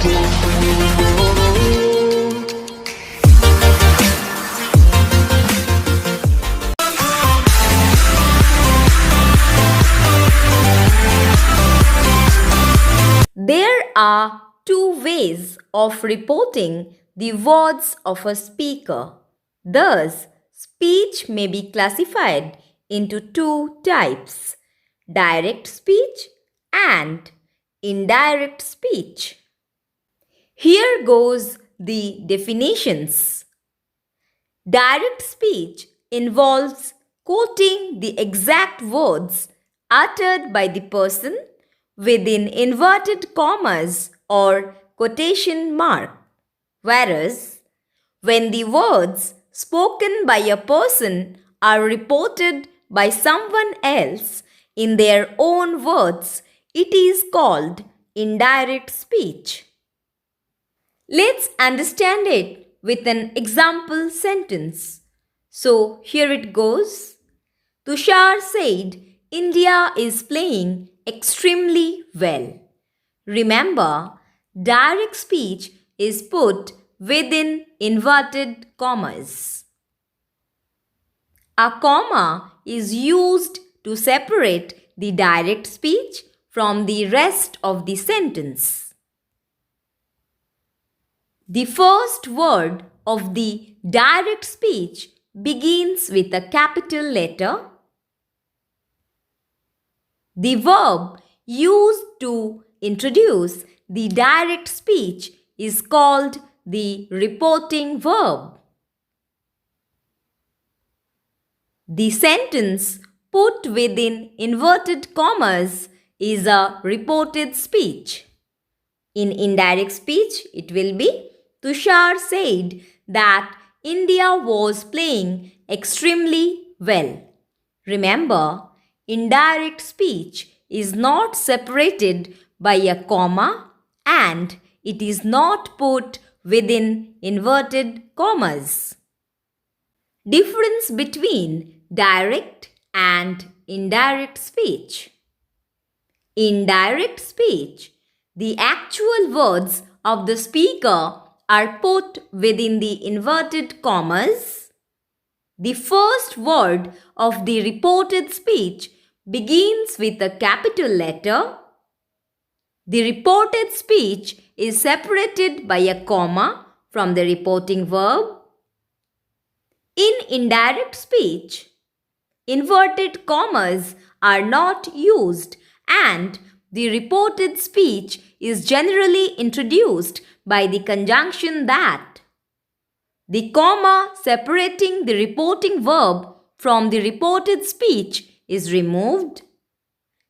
There are two ways of reporting the words of a speaker. Thus, speech may be classified into two types: direct speech and indirect speech. Here goes the definitions. Direct speech involves quoting the exact words uttered by the person within inverted commas or quotation mark. Whereas, when the words spoken by a person are reported by someone else in their own words, it is called indirect speech. Let's understand it with an example sentence. So here it goes. Tushar said, India is playing extremely well. Remember, direct speech is put within inverted commas. A comma is used to separate the direct speech from the rest of the sentence. The first word of the direct speech begins with a capital letter. The verb used to introduce the direct speech is called the reporting verb. The sentence put within inverted commas is a reported speech. In indirect speech, it will be Tushar said that India was playing extremely well. Remember, indirect speech is not separated by a comma and it is not put within inverted commas. Difference between direct and indirect speech. In direct speech, the actual words of the speaker are put within the inverted commas. The first word of the reported speech begins with a capital letter. The reported speech is separated by a comma from the reporting verb. In indirect speech, inverted commas are not used and the reported speech is generally introduced by the conjunction that. The comma separating the reporting verb from the reported speech is removed.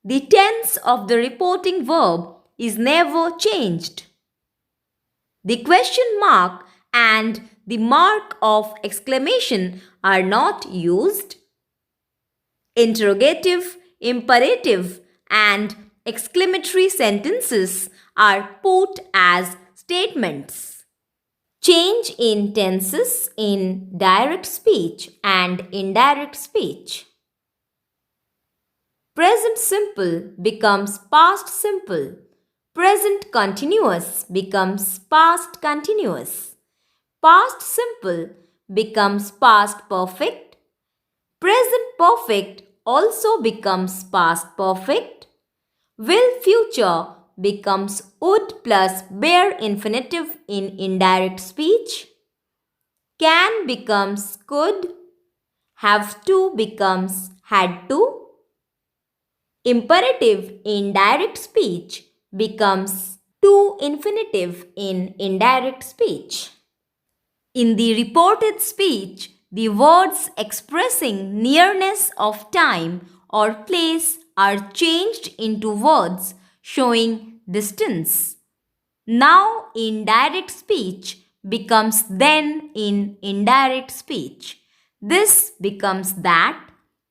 The tense of the reporting verb is never changed. The question mark and the mark of exclamation are not used. Interrogative, imperative, and exclamatory sentences are put as statements. Change in tenses in direct speech and indirect speech. Present simple becomes past simple. Present continuous becomes past continuous. Past simple becomes past perfect. Present perfect also becomes past perfect. Will future becomes would plus bare infinitive in indirect speech. Can becomes could. Have to becomes had to. Imperative in direct speech becomes to infinitive in indirect speech. In the reported speech, the words expressing nearness of time or place are changed into words showing distance. Now in direct speech becomes then in indirect speech. This becomes that,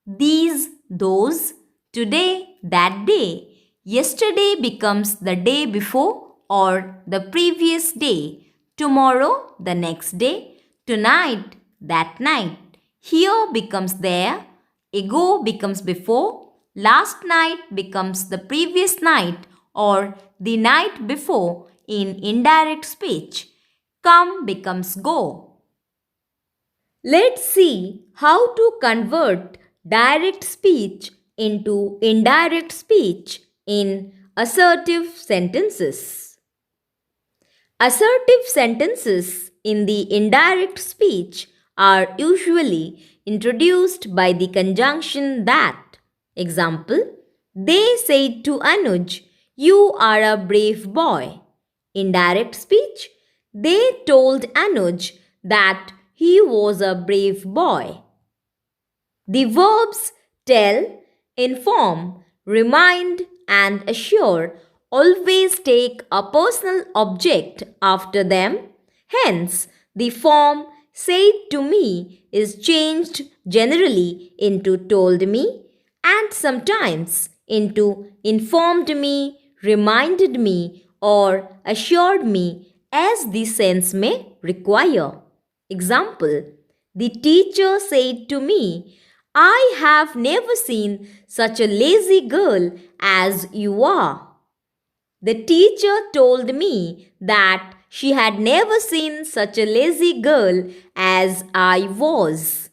these, those, today, that day. Yesterday becomes the day before or the previous day. Tomorrow, the next day. Tonight, that night. Here becomes there. Ago becomes before. Last night becomes the previous night or the night before. in indirect speech. Come becomes go. Let's see how to convert direct speech into indirect speech in assertive sentences. Assertive sentences in the indirect speech are usually introduced by the conjunction that. Example, they said to Anuj, "You are a brave boy." Indirect speech, they told Anuj that he was a brave boy. The verbs tell, inform, remind, and assure always take a personal object after them. Hence, the form said to me is changed generally into told me and sometimes into informed me, reminded me, or assured me as the sense may require. Example, the teacher said to me, "I have never seen such a lazy girl as you are." The teacher told me that she had never seen such a lazy girl as I was.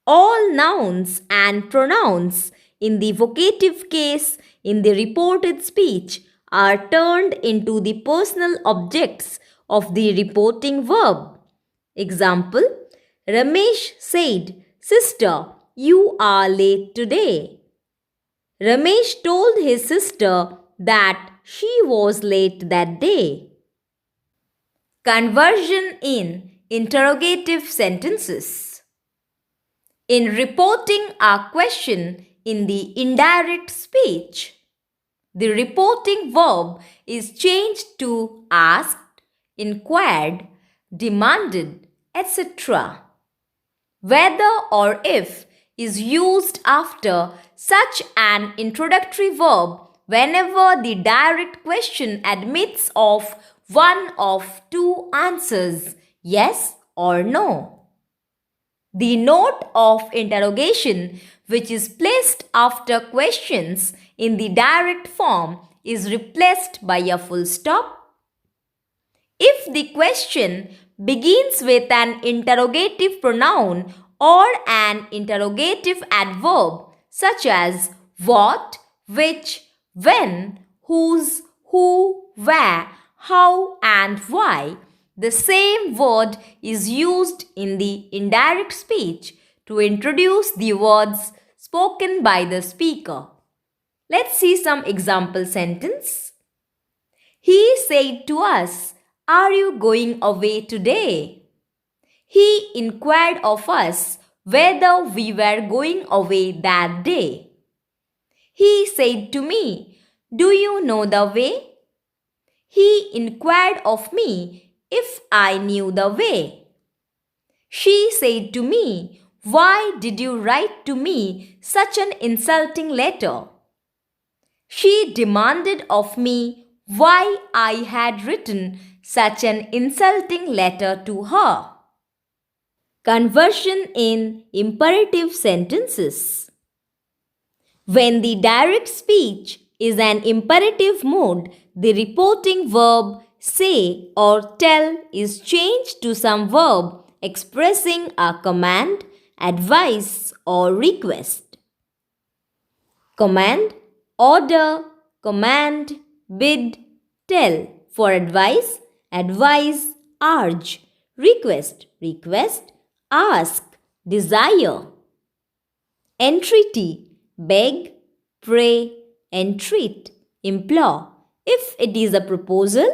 All nouns and pronouns in the vocative case in the reported speech are turned into the personal objects of the reporting verb. Example, Ramesh said, "Sister, you are late today." Ramesh told his sister that she was late that day. Conversion in interrogative sentences. In reporting a question in the indirect speech, the reporting verb is changed to asked, inquired, demanded, etc. Whether or if is used after such an introductory verb whenever the direct question admits of one of two answers, yes or no. The note of interrogation, which is placed after questions in the direct form, is replaced by a full stop. If the question begins with an interrogative pronoun or an interrogative adverb such as what, which, when, whose, who, where, how, and why, the same word is used in the indirect speech to introduce the words spoken by the speaker. Let's see some example sentence. He said to us, "Are you going away today?" He inquired of us whether we were going away that day. He said to me, "Do you know the way?" He inquired of me if I knew the way. She said to me, "Why did you write to me such an insulting letter?" She demanded of me why I had written such an insulting letter to her. Conversion in imperative sentences. When the direct speech is an imperative mode, the reporting verb say or tell is changed to some verb expressing a command, advice, or request. Command, order, command, bid, tell. For advice, advise, urge. Request, request, ask, desire. Entreaty, beg, pray, entreat, implore. If it is a proposal,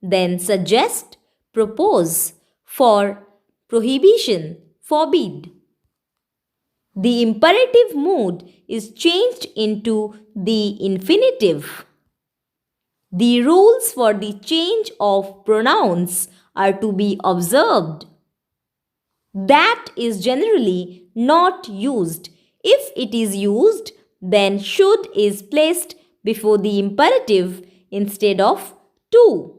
then suggest, propose. For prohibition, forbid. The imperative mood is changed into the infinitive. The rules for the change of pronouns are to be observed. That is generally not used. If it is used, then should is placed before the imperative instead of to.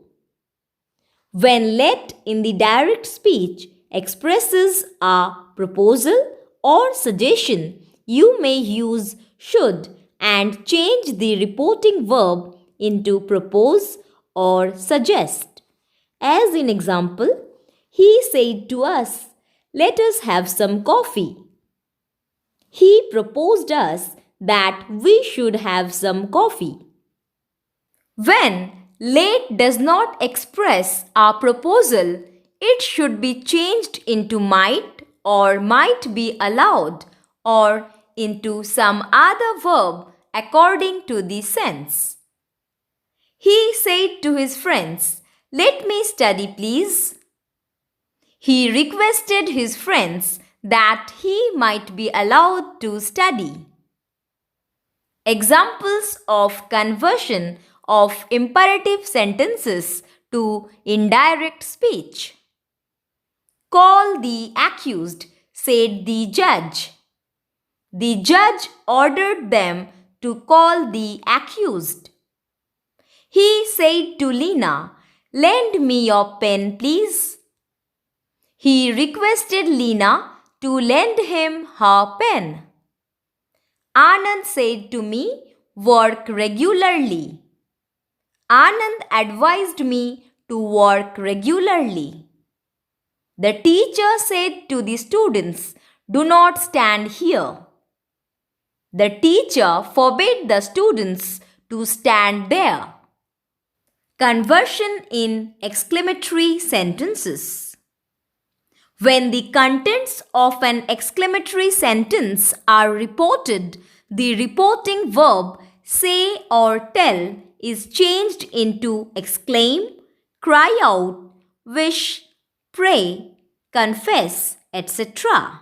When let in the direct speech expresses a proposal or suggestion, you may use should and change the reporting verb into propose or suggest. As in example, he said to us, "Let us have some coffee." He proposed us that we should have some coffee. When late does not express our proposal, it should be changed into might or might be allowed or into some other verb according to the sense. He said to his friends, "Let me study, please." He requested his friends that he might be allowed to study. Examples of conversion of imperative sentences to indirect speech. "Call the accused," said the judge. The judge ordered them to call the accused. He said to Lena, "Lend me your pen, please." He requested Lena to lend him her pen. Anand said to me, "Work regularly." Anand advised me to work regularly. The teacher said to the students, "Do not stand here." The teacher forbade the students to stand there. Conversion in exclamatory sentences. When the contents of an exclamatory sentence are reported, the reporting verb say or tell is changed into exclaim, cry out, wish, pray, confess, etc.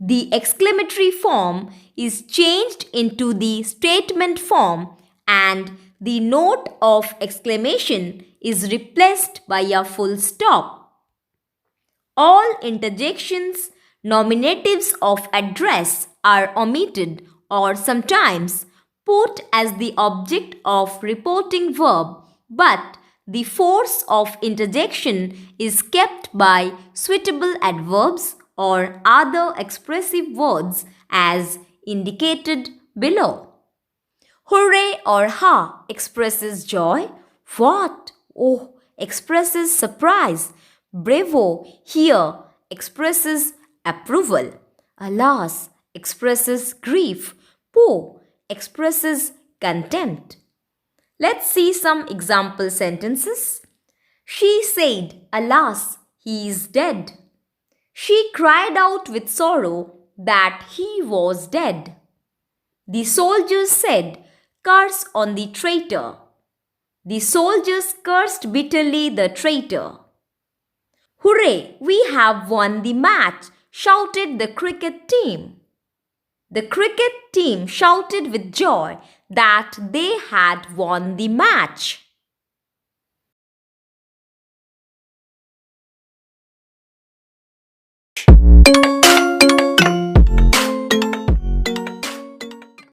The exclamatory form is changed into the statement form and the note of exclamation is replaced by a full stop. All interjections, nominatives of address are omitted or sometimes put as the object of reporting verb, but the force of interjection is kept by suitable adverbs or other expressive words as indicated below. Hooray or ha expresses joy. What? Oh, expresses surprise. Bravo here expresses approval. Alas expresses grief. Poh expresses contempt. Let's see some example sentences. She said, "Alas, he is dead." She cried out with sorrow that he was dead. The soldiers said, "Curse on the traitor." The soldiers cursed bitterly the traitor. "Hooray, we have won the match," shouted the cricket team. The cricket team shouted with joy that they had won the match.